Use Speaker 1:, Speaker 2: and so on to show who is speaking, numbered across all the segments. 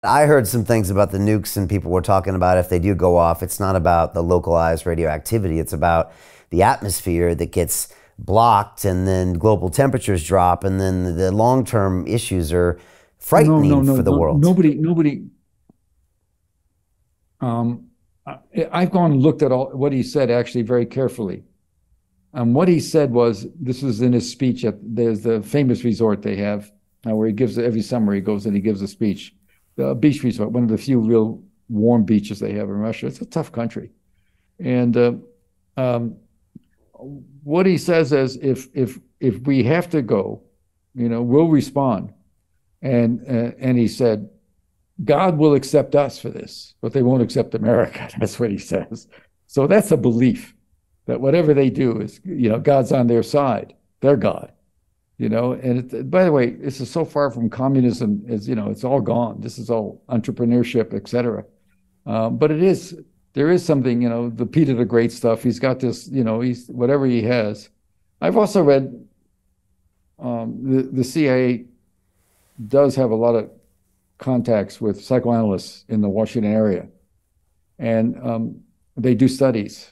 Speaker 1: I heard some things about the nukes, and people were talking about if they do go off, it's not about the localized radioactivity, it's about the atmosphere that gets blocked, and then global temperatures drop, and then the long term issues are
Speaker 2: Oh, no, no,
Speaker 1: frightening
Speaker 2: no,
Speaker 1: for the
Speaker 2: no.
Speaker 1: world.
Speaker 2: Nobody. Um, I've gone and looked at all what he said actually very carefully. And what he said was, this was in his speech at there's the famous resort they have where he gives every summer he goes and he gives a speech. The beach resort, one of the few real warm beaches they have in Russia. It's a tough country, and um, what he says is, if we have to go, we'll respond. And he said, God will accept us for this, but they won't accept America. That's what he says. So that's a belief that whatever they do is, God's on their side. They're God, And by the way, this is so far from communism as, it's all gone. This is all entrepreneurship, et cetera. But there is something, the Peter the Great stuff. He's got this, he's whatever he has. I've also read the CIA does have a lot of contacts with psychoanalysts in the Washington area, and they do studies.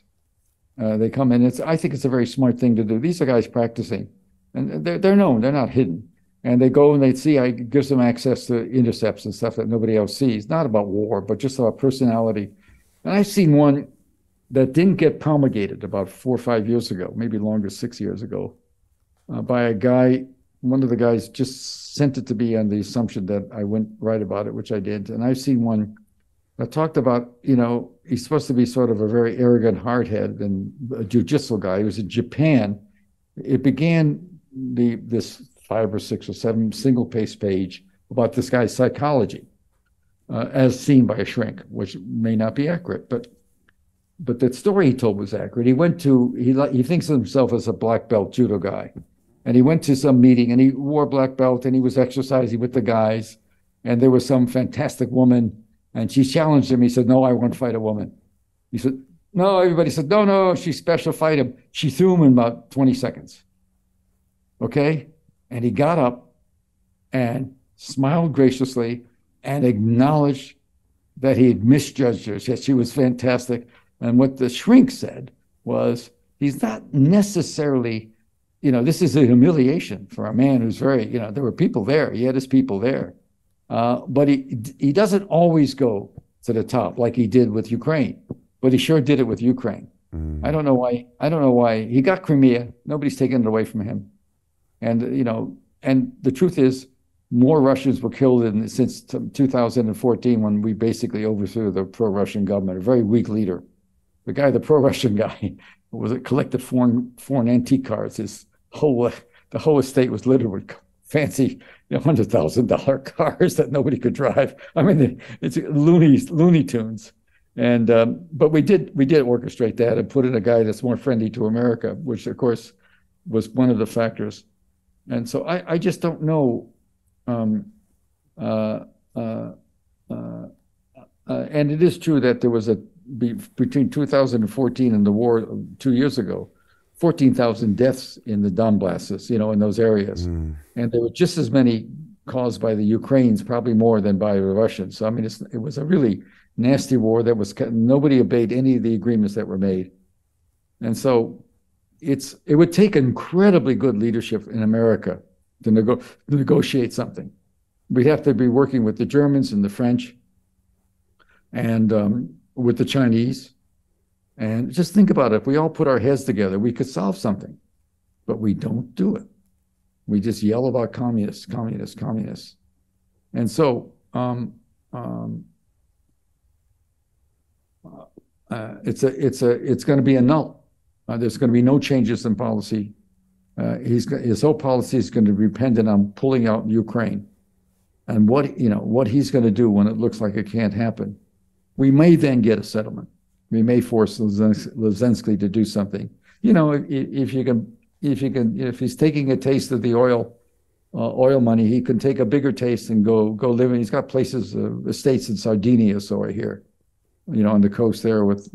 Speaker 2: They come in. I think it's a very smart thing to do. These are guys practicing, and they're known. They're not hidden. And they go and they see. I gives them access to intercepts and stuff that nobody else sees. Not about war, but just about personality. And I've seen one that didn't get promulgated about 4 or 5 years ago, maybe longer, 6 years ago, by a guy. One of the guys just sent it to me on the assumption that I wouldn't write about it, which I did. And I've seen one that talked about, he's supposed to be sort of a very arrogant hardhead and a judicial guy. He was in Japan. It began this 5 or 6 or 7 single page about this guy's psychology, as seen by a shrink, which may not be accurate, but that story he told was accurate. He thinks of himself as a black belt judo guy. And he went to some meeting and he wore a black belt and he was exercising with the guys. And there was some fantastic woman and she challenged him. He said, no, I won't fight a woman. He said, no, everybody said, no, no, she's special, fight him. She threw him in about 20 seconds. Okay. And he got up and smiled graciously and acknowledged that he had misjudged her, that she was fantastic. And what the shrink said was, he's not necessarily, this is a humiliation for a man who's very, there were people there. He had his people there. But he doesn't always go to the top like he did with Ukraine, but he sure did it with Ukraine. I don't know why. I don't know why he got Crimea. Nobody's taken it away from him. And, and the truth is more Russians were killed since 2014 when we basically overthrew the pro-Russian government, a very weak leader. The pro-Russian guy collected foreign antique cars. The whole estate was littered with fancy $100,000 cars that nobody could drive. I mean, it's Looney Tunes. And but we did orchestrate that and put in a guy that's more friendly to America, which of course was one of the factors. And so I just don't know. And it is true that there was between 2014 and the war 2 years ago, 14,000 deaths in the Donbasses, in those areas. And there were just as many caused by the Ukrainians, probably more than by the Russians. So, I mean, it was a really nasty war nobody obeyed any of the agreements that were made. And so it would take incredibly good leadership in America to negotiate something. We'd have to be working with the Germans and the French and with the Chinese. And just think about it. If we all put our heads together, we could solve something, but we don't do it. We just yell about communists, communists, communists. And so it's going to be a null. There's going to be no changes in policy. His whole policy is going to be dependent on pulling out Ukraine and what he's going to do when it looks like it can't happen. We may then get a settlement. We may force Zelensky to do something. If he's taking a taste of the oil money, he can take a bigger taste and go live in. He's got estates in Sardinia, so I hear, on the coast there it's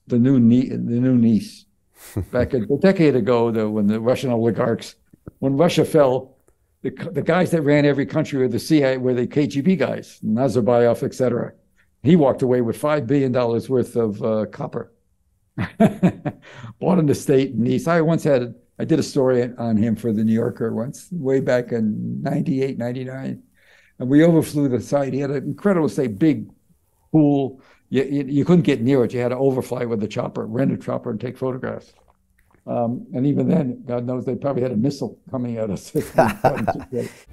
Speaker 2: the new Nice. Back a decade ago, when the Russian oligarchs, when Russia fell, the guys that ran every country were the CIA, were the KGB guys, Nazarbayev, et cetera. He walked away with $5 billion worth of copper. Bought an estate in Nice. I did a story on him for the New Yorker once, way back in 98, 99. And we overflew the site. He had an incredible estate, big pool. You couldn't get near it. You had to overfly with the chopper, rent a chopper and take photographs. And even then, God knows, they probably had a missile coming at us.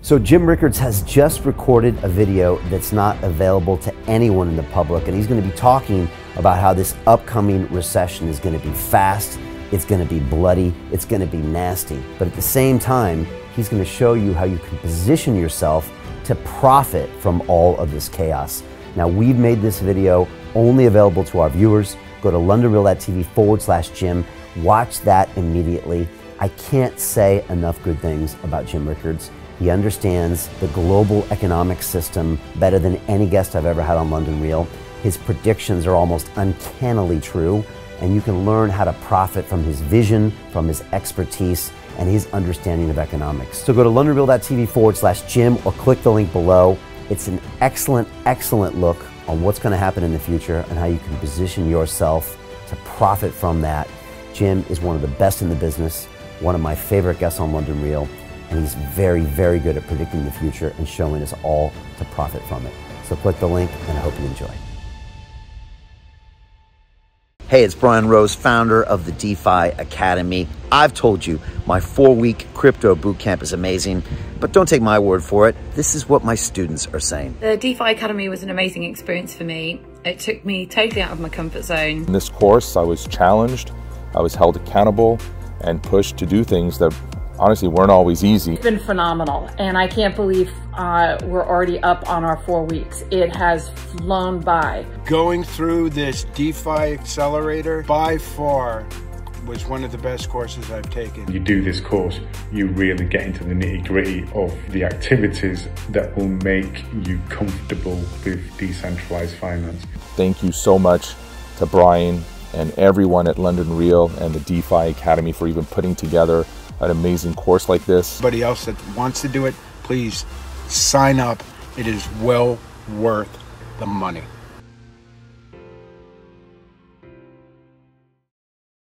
Speaker 1: So Jim Rickards has just recorded a video that's not available to anyone in the public, and he's going to be talking about how this upcoming recession is going to be fast, it's going to be bloody, it's going to be nasty. But at the same time, he's going to show you how you can position yourself to profit from all of this chaos. Now, we've made this video only available to our viewers. Go to londonreal.tv/Jim. Watch that immediately. I can't say enough good things about Jim Rickards. He understands the global economic system better than any guest I've ever had on London Real. His predictions are almost uncannily true, and you can learn how to profit from his vision, from his expertise, and his understanding of economics. So go to londonreal.tv/Jim or click the link below. It's an excellent, excellent look on what's going to happen in the future and how you can position yourself to profit from that. Jim is one of the best in the business, one of my favorite guests on London Real, and he's very, very good at predicting the future and showing us all to profit from it. So click the link, and I hope you enjoy. Hey, it's Brian Rose, founder of the DeFi Academy. I've told you my 4-week crypto bootcamp is amazing, but don't take my word for it. This is what my students are saying.
Speaker 3: The DeFi Academy was an amazing experience for me. It took me totally out of my comfort zone.
Speaker 4: In this course, I was challenged, I was held accountable, and pushed to do things that honestly weren't always easy.
Speaker 5: It's been phenomenal, and I can't believe we're already up on our 4 weeks. It has flown by.
Speaker 6: Going through this DeFi accelerator by far was one of the best courses I've taken.
Speaker 7: You do this course, you really get into the nitty-gritty of the activities that will make you comfortable with decentralized finance.
Speaker 4: Thank you so much to Brian and everyone at London Real and the DeFi Academy for even putting together an amazing course like this.
Speaker 6: Anybody else that wants to do it, please sign up. It is well worth the money.